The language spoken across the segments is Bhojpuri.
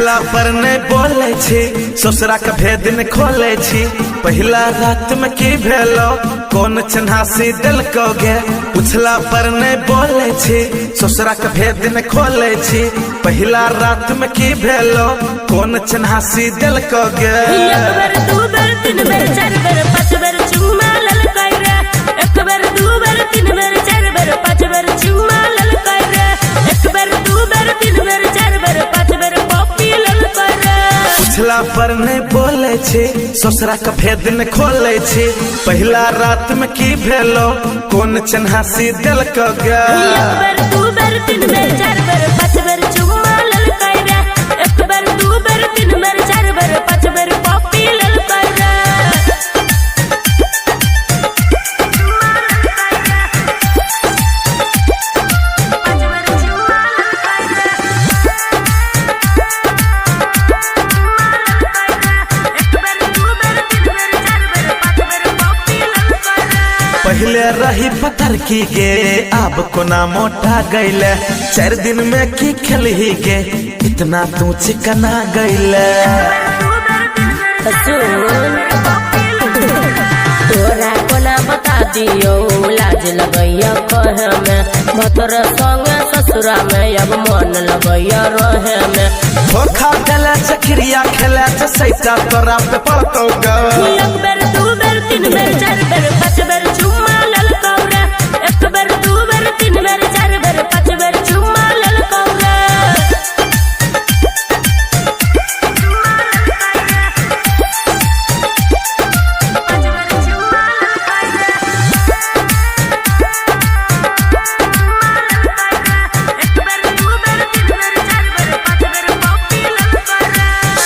पूछला पर नहीं बोले छी, ससुरा के भेद न खोले छी। पहला रात में की भेलो, कौन चन्हासी दिल को गे। पूछला पर नहीं बोले छी, ससुरा के भेद न खोले छी। पहला रात में की भेलो, कौन चन्हासी दिल को गे। एक बार दू बार तीन बार चार बार पांच बार चुम्मा ललकाई रे। एक बार दू बार तीन बार चार बार पांच बार चुम्मा ललकाई रे। एक बार दू बार तीन बार चार बार पांच बार पप्पी ललकाई रे। पूछला पर नहीं बोले छी, ससुरा के भेद न खोले छी। पहला रात में की भेलो, कौन चन्हासी दिल को गे। एक बार दू बार तीन बार चार बार पांच बार चुम्मा ललकाई रे। एक बार दू बार तीन बार चार बार पांच बार पप्पी ललकाई रे। पहले रही पत्थर की गे, अब कोना मोटा गईले। 4 दिन में की खेलही गे, इतना तू चिकना गईले। तोरा कोना बता दियो, लाज लगैया कहे में। भतर संग ससुरा में अब मन लगैया रहे में। धोखा देले चक्रिया खेले सैता तोरा पे पड़तो गे। एक बार दू बार तीन बार चार बार पांच बार चुम्मा ललकाऊ रे। एक बार दू बार तीन बार चार बार पांच बार चुम्मा ललकाऊ रे।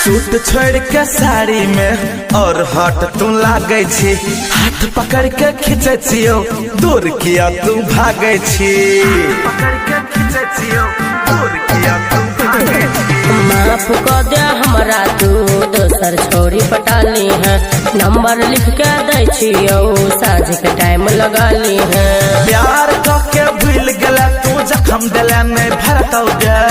सूट छोड़ के साड़ी में और हट तू लागे छी। हाथ पकड़ के खींचे छियो, दूर किया तू भागे छी। पकड़ के खींचे छियो, दूर किया तू भागे छी। माफ कर दे हमरा, तू दोसर छोरी पटाली है। नंबर लिख के दे छियो, साझ के टाइम लगा ली है। प्यार के भूल गला तू, जखम दिला नहीं भरतो गे।